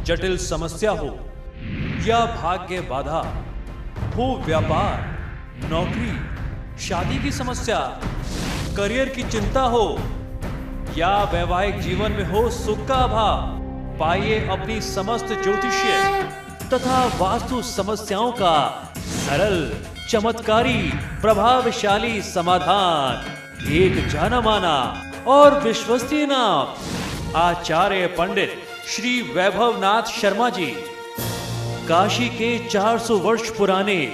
जटिल समस्या हो या भाग्य बाधा हो, व्यापार, नौकरी, शादी की समस्या, करियर की चिंता हो या वैवाहिक जीवन में हो सुख का अभाव, पाइए अपनी समस्त ज्योतिषीय तथा वास्तु समस्याओं का सरल, चमत्कारी, प्रभावशाली समाधान। एक जाना माना और विश्वसनीय नाम, आचार्य पंडित श्री वैभवनाथ शर्मा जी, काशी के 400 वर्ष पुराने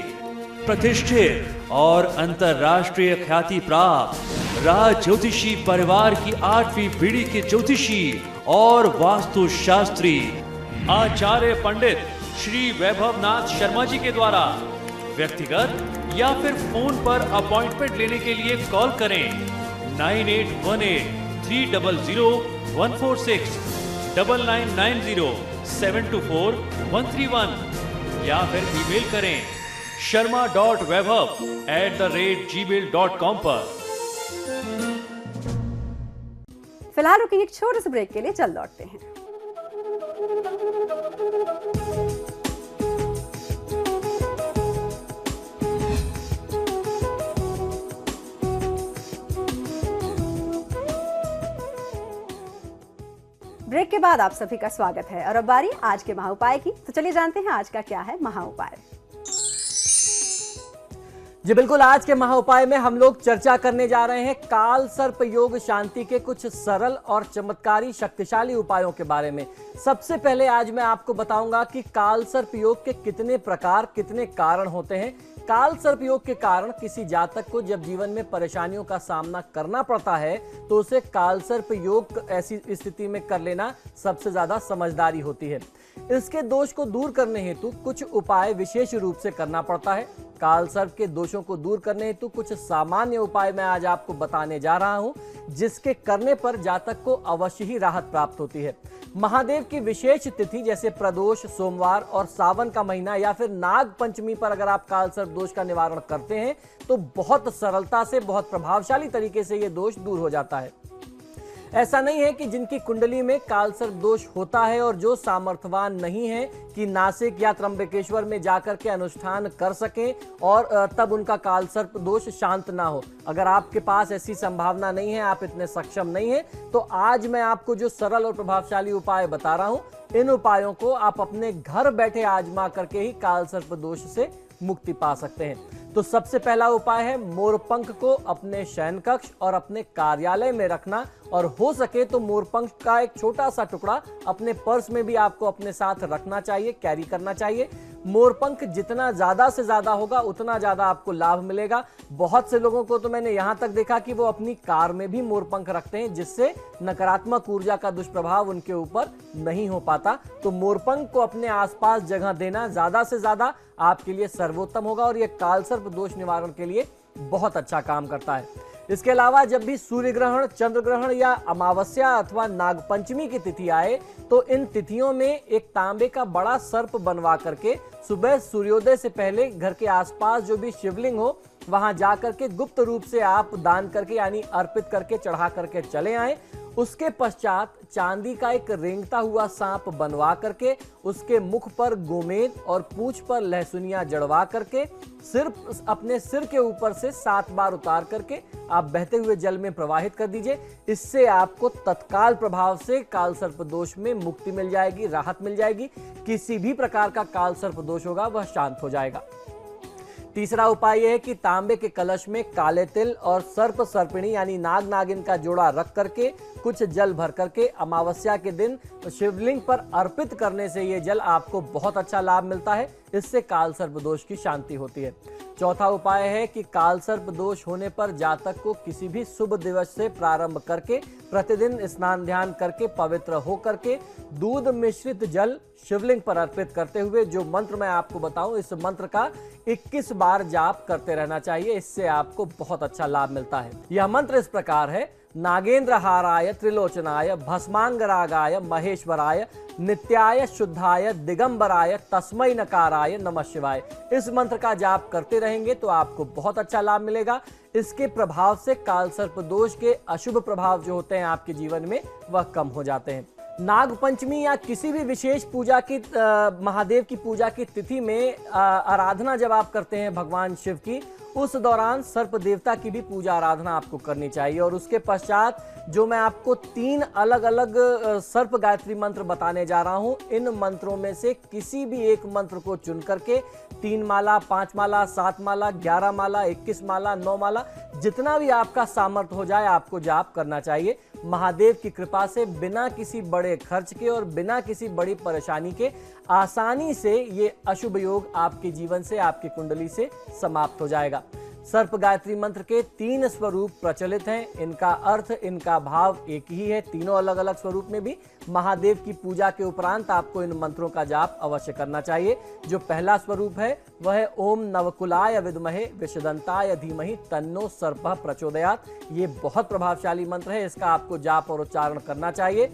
प्रतिष्ठित और अंतरराष्ट्रीय ख्याति प्राप्त राज ज्योतिषी परिवार की 8वीं पीढ़ी के ज्योतिषी और वास्तु शास्त्री आचार्य पंडित श्री वैभवनाथ शर्मा जी के द्वारा व्यक्तिगत या फिर फोन पर अपॉइंटमेंट लेने के लिए कॉल करें 9818-300-146, 9990-724-131 या फिर ईमेल करें sharma.vaibhav@gmail.com पर। फिलहाल रुकिए, एक छोटे से ब्रेक के लिए चल लौटते हैं। ब्रेक के बाद आप सभी का स्वागत है और अब बारी आज के महाउपाय की। तो चलिए जानते हैं आज का क्या है महाउपाय। जी बिल्कुल, आज के महाउपाय में हम लोग चर्चा करने जा रहे हैं काल सर्प योग शांति के कुछ सरल और चमत्कारी शक्तिशाली उपायों के बारे में। सबसे पहले आज मैं आपको बताऊंगा कि काल सर्प योग के कितने प्रकार, कितने कारण होते हैं। काल सर्प योग के कारण किसी जातक को जब जीवन में परेशानियों का सामना करना पड़ता है तो उसे काल सर्प योग ऐसी स्थिति में कर लेना सबसे ज्यादा समझदारी होती है। इसके दोष को दूर करने हेतु कुछ उपाय विशेष रूप से करना पड़ता है। काल सर्प के दोषों को दूर करने हेतु कुछ सामान्य उपाय मैं आज आपको बताने जा रहा हूं, जिसके करने पर जातक को अवश्य ही राहत प्राप्त होती है। महादेव की विशेष तिथि जैसे प्रदोष, सोमवार और सावन का महीना या फिर नाग पंचमी पर अगर आप काल सर्प दोष का निवारण करते हैं तो बहुत सरलता से, बहुत प्रभावशाली तरीके से यह दोष दूर हो जाता है। ऐसा नहीं है कि जिनकी कुंडली में काल सर्प दोष होता है और जो सामर्थ्यवान नहीं है कि नासिक या त्र्यंबकेश्वर में जाकर के अनुष्ठान कर सकें और तब उनका काल सर्प दोष शांत ना हो। अगर आपके पास ऐसी संभावना नहीं है, आप इतने सक्षम नहीं है, तो आज मैं आपको जो सरल और प्रभावशाली उपाय बता रहा हूं, इन उपायों को आप अपने घर बैठे आजमा करके ही काल सर्प दोष से मुक्ति पा सकते हैं। तो सबसे पहला उपाय है मोरपंख को अपने शयन कक्ष और अपने कार्यालय में रखना, और हो सके तो मोरपंख का एक छोटा सा टुकड़ा अपने पर्स में भी आपको अपने साथ रखना चाहिए, कैरी करना चाहिए। मोरपंख जितना ज्यादा से ज्यादा होगा उतना ज्यादा आपको लाभ मिलेगा। बहुत से लोगों को तो मैंने यहां तक देखा कि वो अपनी कार में भी मोरपंख रखते हैं, जिससे नकारात्मक ऊर्जा का दुष्प्रभाव उनके ऊपर नहीं हो पाता। तो मोरपंख को अपने आसपास जगह देना ज्यादा से ज्यादा आपके लिए सर्वोत्तम होगा और यह काल सर्प दोष निवारण के लिए बहुत अच्छा काम करता है। इसके अलावा जब भी सूर्य ग्रहण, चंद्र ग्रहण या अमावस्या अथवा नागपंचमी की तिथि आए तो इन तिथियों में एक तांबे का बड़ा सर्प बनवा करके सुबह सूर्योदय से पहले घर के आसपास जो भी शिवलिंग हो वहां जाकर के गुप्त रूप से आप दान करके यानी अर्पित करके चढ़ा करके चले आए। उसके पश्चात चांदी का एक रेंगता हुआ सांप बनवा करके उसके मुख पर गोमेद और पूंछ पर लहसुनिया जड़वा करके सिर्फ अपने सिर के ऊपर से 7 बार उतार करके आप बहते हुए जल में प्रवाहित कर दीजिए। इससे आपको तत्काल प्रभाव से काल सर्प दोष में मुक्ति मिल जाएगी, राहत मिल जाएगी। किसी भी प्रकार का काल सर्प दोष होगा वह शांत हो जाएगा। तीसरा उपाय यह है कि तांबे के कलश में काले तिल और सर्प सर्पिणी यानी नाग नागिन का जोड़ा रख करके कुछ जल भर करके अमावस्या के दिन शिवलिंग पर अर्पित करने से यह जल आपको बहुत अच्छा लाभ मिलता है। इससे काल सर्प दोष की शांति होती है। चौथा उपाय है कि काल सर्प दोष होने पर जातक को किसी भी शुभ दिवस से प्रारंभ करके प्रतिदिन स्नान ध्यान करके पवित्र हो करके दूध मिश्रित जल शिवलिंग पर अर्पित करते हुए जो मंत्र मैं आपको बताऊं, इस मंत्र का 21 बार जाप करते रहना चाहिए। इससे आपको बहुत अच्छा लाभ मिलता है। यह मंत्र इस प्रकार है: नागेंद्र हाराय त्रिलोचनाय भस्मांगरागाय महेश्वराय नित्याय शुद्धाय दिगंबराय तस्मै नकाराय नमः शिवाय। इस मंत्र का जाप करते रहेंगे तो आपको बहुत अच्छा लाभ मिलेगा। इसके प्रभाव से काल सर्प दोष के अशुभ प्रभाव जो होते हैं आपके जीवन में वह कम हो जाते हैं। नाग पंचमी या किसी भी विशेष पूजा की महादेव की पूजा की तिथि में आराधना जब आप करते हैं भगवान शिव की, उस दौरान सर्प देवता की भी पूजा आराधना आपको करनी चाहिए। और उसके पश्चात जो मैं आपको 3 अलग अलग सर्प गायत्री मंत्र बताने जा रहा हूं, इन मंत्रों में से किसी भी एक मंत्र को चुन करके 3 माला, 5 माला, 7 माला, 11 माला, 21 माला, 9 माला, जितना भी आपका सामर्थ्य हो जाए आपको जाप करना चाहिए। महादेव की कृपा से बिना किसी बड़े खर्च के और बिना किसी बड़ी परेशानी के आसानी से ये अशुभ योग आपके जीवन से, आपकी कुंडली से समाप्त हो जाएगा। सर्प गायत्री मंत्र के 3 स्वरूप प्रचलित हैं। इनका अर्थ, इनका भाव एक ही है। तीनों अलग अलग स्वरूप में भी महादेव की पूजा के उपरांत आपको इन मंत्रों का जाप अवश्य करना चाहिए। जो पहला स्वरूप है वह है ओम नवकुलाय विद्महे विषदंताय धीमहि तन्नो सर्पः प्रचोदयात्। ये बहुत प्रभावशाली मंत्र है, इसका आपको जाप और उच्चारण करना चाहिए।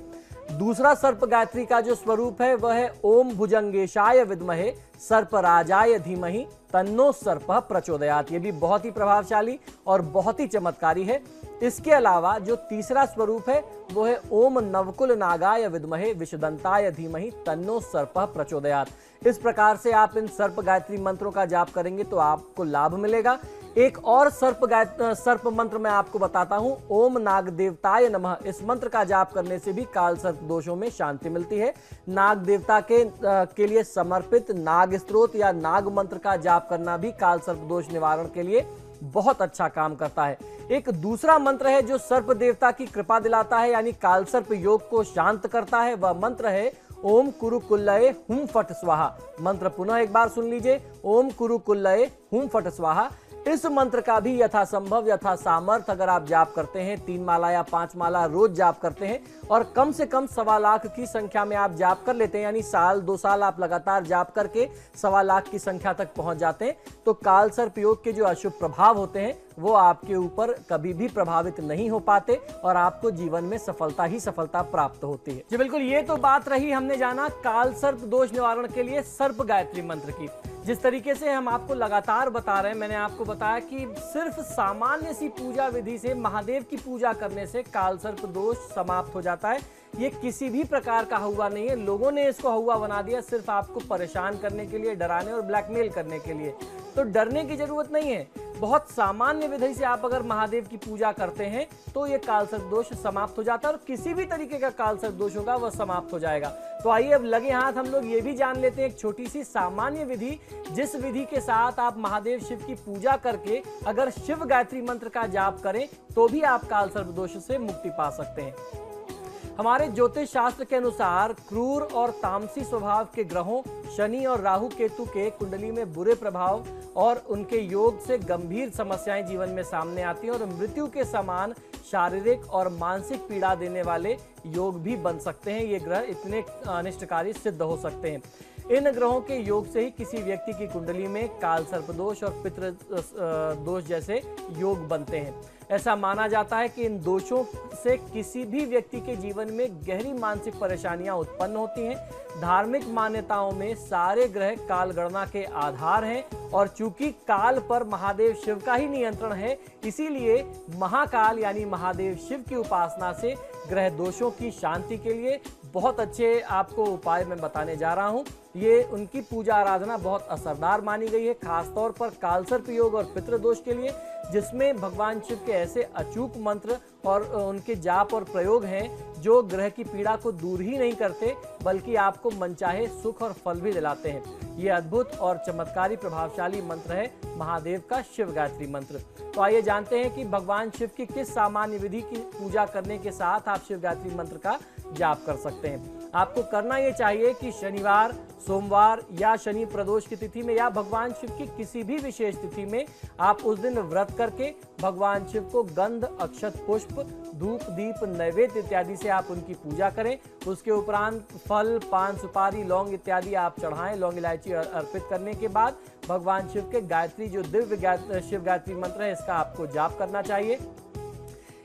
दूसरा सर्प गायत्री का जो स्वरूप है वह है ओम भुजंगेशाय विद्महे सर्पराजाय धीमहि तन्नो सर्पः प्रचोदयात्। ये भी बहुत ही प्रभावशाली और बहुत ही चमत्कारी है। इसके अलावा जो तीसरा स्वरूप है वो है ओम नवकुल नागाय विद्महे विषदंताय धीमहि तन्नो सर्पः प्रचोदयात्। इस प्रकार से आप इन सर्प गायत्री मंत्रों का जाप करेंगे तो आपको लाभ मिलेगा। एक और सर्प मंत्र मैं आपको बताता हूं, ओम नाग देवताय नमः। इस मंत्र का जाप करने से भी काल सर्प दोषों में शांति मिलती है। नाग देवता के लिए समर्पित नाग स्तोत्र या नाग मंत्र का जाप करना भी काल सर्प दोष निवारण के लिए बहुत अच्छा काम करता है। एक दूसरा मंत्र है जो सर्प देवता की कृपा दिलाता है, यानी काल सर्प योग को शांत करता है। वह मंत्र है ओम कुरु कुल्लये हुम फट स्वाहा। मंत्र पुनः एक बार सुन लीजिए, ओम कुरु कुल्लये हुम फट स्वाहा। इस मंत्र का भी यथासंभव, यथा सामर्थ्य अगर आप जाप करते हैं, 3 माला या 5 माला रोज जाप करते हैं और कम से कम 1.25 लाख की संख्या में आप जाप कर लेते हैं, यानी साल 2 साल आप लगातार जाप करके 1.25 लाख की संख्या तक पहुंच जाते हैं, तो काल सर्प योग के जो अशुभ प्रभाव होते हैं वो आपके ऊपर कभी भी प्रभावित नहीं हो पाते और आपको जीवन में सफलता ही सफलता प्राप्त होती है। जी बिल्कुल, ये तो बात रही, हमने जाना काल सर्प दोष निवारण के लिए सर्प गायत्री मंत्र की। जिस तरीके से हम आपको लगातार बता रहे हैं, मैंने आपको बताया कि सिर्फ सामान्य सी पूजा विधि से, महादेव की पूजा करने से काल सर्प दोष समाप्त हो जाता है। ये किसी भी प्रकार का हुआ नहीं है, लोगों ने इसको हुआ बना दिया सिर्फ आपको परेशान करने के लिए, डराने और ब्लैकमेल करने के लिए। तो डरने की जरूरत नहीं है। बहुत सामान्य विधि से आप अगर महादेव की पूजा करते हैं तो ये काल सर्प दोष समाप्त हो जाता है और किसी भी तरीके का काल सर्प दोष होगा वह समाप्त हो जाएगा। तो आइए अब लगे हाथ हम लोग ये भी जान लेते हैं एक छोटी सी सामान्य विधि, जिस विधि के साथ आप महादेव शिव की पूजा करके अगर शिव गायत्री मंत्र का जाप करें तो भी आप काल सर्प दोष से मुक्ति पा सकते हैं। हमारे ज्योतिष शास्त्र के अनुसार क्रूर और तामसी स्वभाव के ग्रहों शनि और राहु केतु के कुंडली में बुरे प्रभाव और उनके योग से गंभीर समस्याएं जीवन में सामने आती हैं और मृत्यु के समान शारीरिक और मानसिक पीड़ा देने वाले योग भी बन सकते हैं। ये ग्रह इतने अनिष्टकारी सिद्ध हो सकते हैं। इन ग्रहों के योग से ही किसी व्यक्ति की कुंडली में काल सर्प दोष और पितृ दोष जैसे योग बनते हैं। ऐसा माना जाता है कि इन दोषों से किसी भी व्यक्ति के जीवन में गहरी मानसिक परेशानियां उत्पन्न होती हैं। धार्मिक मान्यताओं में सारे ग्रह काल गणना के आधार हैं और चूंकि काल पर महादेव शिव का ही नियंत्रण है, इसीलिए महाकाल यानी महादेव शिव की उपासना से ग्रह दोषों की शांति के लिए बहुत अच्छे आपको उपाय मैं बताने जा रहा हूं। ये उनकी पूजा आराधना बहुत असरदार मानी गई है, खासतौर पर काल सर्प योग और पितृदोष के लिए, जिसमें भगवान शिव के ऐसे अचूक मंत्र और उनके जाप और प्रयोग हैं जो ग्रह की पीड़ा को दूर ही नहीं करते बल्कि आपको मनचाहे सुख और फल भी दिलाते हैं। ये अद्भुत और चमत्कारी प्रभावशाली मंत्र है महादेव का शिव गायत्री मंत्र। तो आइए जानते हैं कि भगवान शिव की किस सामान्य विधि की पूजा करने के साथ आप शिव गायत्री मंत्र का जाप कर सकते हैं। आपको करना ये चाहिए कि शनिवार, सोमवार या शनि प्रदोष की तिथि में या भगवान शिव की किसी भी विशेष तिथि में आप उस दिन व्रत करके भगवान शिव को गंध, अक्षत, पुष्प, धूप, दीप, नैवेद्य इत्यादि से आप उनकी पूजा करें। उसके उपरांत फल, पान, सुपारी, लौंग इत्यादि आप चढ़ाएं। लौंग इलायची अर्पित करने के बाद भगवान शिव के गायत्री जो दिव्य शिव गायत्री मंत्र है इसका आपको जाप करना चाहिए।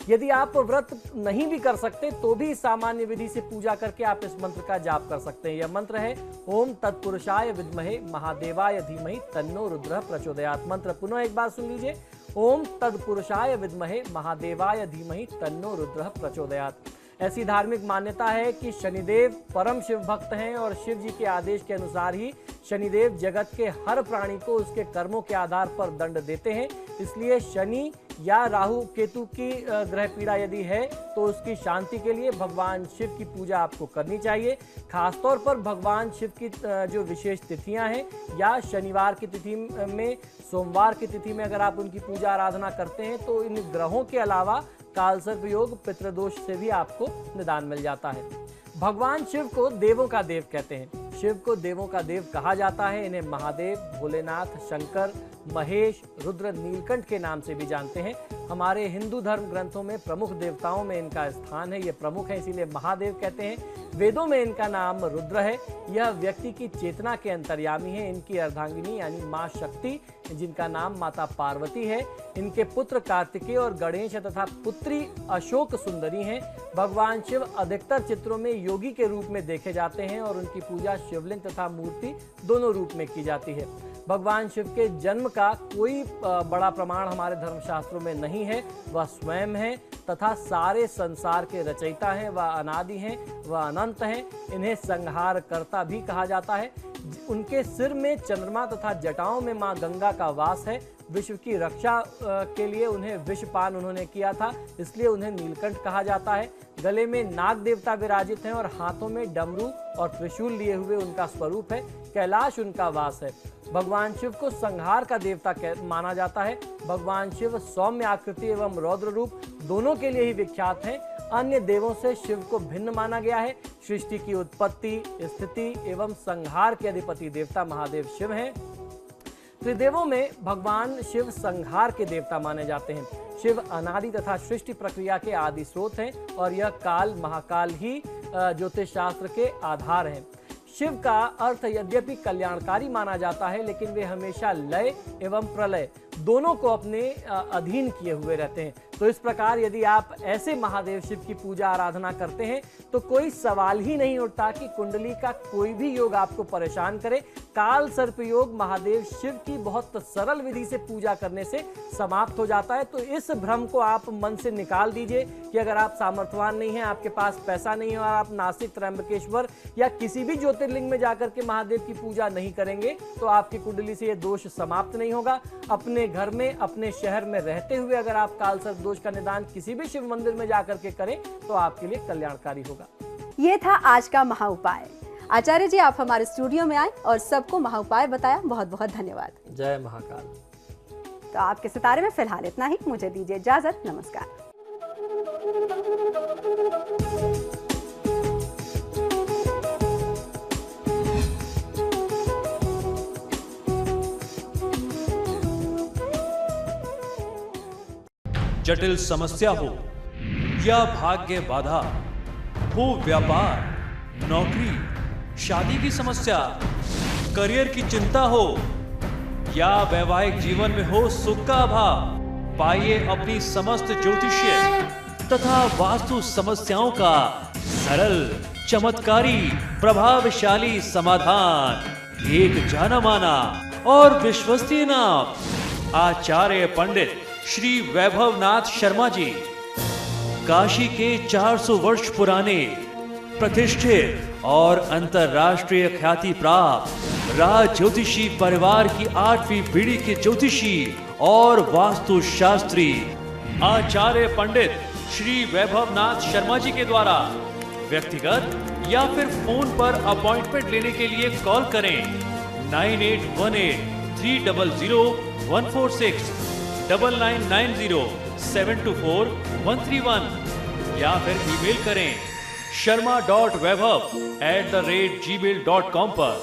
यदि आप व्रत नहीं भी कर सकते तो भी सामान्य विधि से पूजा करके आप इस मंत्र का जाप कर सकते हैं। यह मंत्र है ओम तत्पुरुषाय विद्महे महादेवाय धीमहि तन्नो रुद्रः प्रचोदयात्। मंत्र पुनः एक बार सुन लीजिए, ओम तत्पुरुषाय विद्महे महादेवाय धीमहि तन्नो रुद्रः प्रचोदयात्। ऐसी धार्मिक मान्यता है कि शनिदेव परम शिव भक्त हैं और शिव जी के आदेश के अनुसार ही शनिदेव जगत के हर प्राणी को उसके कर्मों के आधार पर दंड देते हैं। इसलिए शनि या राहु केतु की ग्रह पीड़ा यदि है तो उसकी शांति के लिए भगवान शिव की पूजा आपको करनी चाहिए। खासतौर पर भगवान शिव की जो विशेष तिथियां हैं या शनिवार की तिथि में, सोमवार की तिथि में अगर आप उनकी पूजा आराधना करते हैं तो इन ग्रहों के अलावा कालसर्प योग, पितृदोष से भी आपको निदान मिल जाता है। भगवान शिव को देवों का देव कहते हैं। शिव को देवों का देव कहा जाता है। इन्हें महादेव, भोलेनाथ, शंकर, महेश, रुद्र, नीलकंठ के नाम से भी जानते हैं। हमारे हिंदू धर्म ग्रंथों में प्रमुख देवताओं में इनका स्थान है। ये प्रमुख है इसीलिए महादेव कहते हैं। वेदों में इनका नाम रुद्र है। यह व्यक्ति की चेतना के अंतर्यामी है। इनकी अर्धांगिनी यानी माँ शक्ति, जिनका नाम माता पार्वती है। इनके पुत्र कार्तिकेय और गणेश तथा पुत्री अशोक सुंदरी हैं। भगवान शिव अधिकतर चित्रों में योगी के रूप में देखे जाते हैं और उनकी पूजा शिवलिंग तथा मूर्ति दोनों रूप में की जाती है। भगवान शिव के जन्म का कोई बड़ा प्रमाण हमारे धर्मशास्त्रों में नहीं है। वह स्वयं है तथा सारे संसार के रचयिता हैं। वह अनादि हैं, वह अनंत हैं। इन्हें संहारकर्ता भी कहा जाता है। उनके सिर में चंद्रमा तथा जटाओं में मां गंगा का वास है। विश्व की रक्षा के लिए उन्हें विषपान उन्होंने किया था, इसलिए उन्हें नीलकंठ कहा जाता है। गले में नाग देवता विराजित हैं और हाथों में डमरू और त्रिशूल लिए हुए उनका स्वरूप है। कैलाश उनका वास है। भगवान शिव को संहार का देवता माना जाता है। भगवान शिव सौम्य आकृति एवं रौद्र रूप दोनों के लिए ही विख्यात हैं। अन्य देवों से शिव को भिन्न माना गया है। सृष्टि की उत्पत्ति, स्थिति एवं संहार के अधिपति देवता महादेव शिव हैं। त्रिदेवों में भगवान शिव संहार के देवता माने जाते हैं। शिव अनादि तथा सृष्टि प्रक्रिया के आदि स्रोत हैं और यह काल महाकाल ही ज्योतिष शास्त्र के आधार हैं। शिव का अर्थ यद्यपि कल्याणकारी माना जाता है, लेकिन वे हमेशा लय एवं प्रलय दोनों को अपने अधीन किए हुए रहते हैं। तो इस प्रकार यदि आप ऐसे महादेव शिव की पूजा आराधना करते हैं तो कोई सवाल ही नहीं उठता कि कुंडली का कोई भी योग आपको परेशान करे। काल सर्प योग महादेव शिव की बहुत सरल विधि से पूजा करने से समाप्त हो जाता है। तो इस भ्रम को आप मन से निकाल दीजिए कि अगर आप सामर्थ्यवान नहीं हैं, आपके पास पैसा नहीं है और आप नासिक, त्र्यंबकेश्वर या किसी भी ज्योतिर्लिंग में जाकर के महादेव की पूजा नहीं करेंगे तो आपकी कुंडली से यह दोष समाप्त नहीं होगा। अपने घर में, अपने शहर में रहते हुए अगर आप काल सर्प दोष का निदान किसी भी शिव मंदिर में जाकर के करें तो आपके लिए कल्याणकारी होगा। ये था आज का महा उपाय। आचार्य जी, आप हमारे स्टूडियो में आए और सबको महा उपाय बताया, बहुत बहुत धन्यवाद। जय महाकाल। तो आपके सितारे में फिलहाल इतना ही। मुझे दीजिए इजाजत। नमस्कार। जटिल समस्या हो या भाग्य बाधा हो, व्यापार, नौकरी, शादी की समस्या, करियर की चिंता हो या वैवाहिक जीवन में हो सुख का अभाव, पाइए अपनी समस्त ज्योतिषीय तथा वास्तु समस्याओं का सरल, चमत्कारी, प्रभावशाली समाधान। एक जाना माना और विश्वसनीय नाम, आचार्य पंडित श्री वैभवनाथ शर्मा जी। काशी के 400 वर्ष पुराने, प्रतिष्ठित और अंतरराष्ट्रीय ख्याति प्राप्त राज ज्योतिषी परिवार की 8वीं पीढ़ी के ज्योतिषी और वास्तु शास्त्री आचार्य पंडित श्री वैभवनाथ शर्मा जी के द्वारा व्यक्तिगत या फिर फोन पर अपॉइंटमेंट लेने के लिए कॉल करें 9818 300 146, 9990 724 131 या फिर ईमेल करें sharma.vaibhav@gmail.com पर।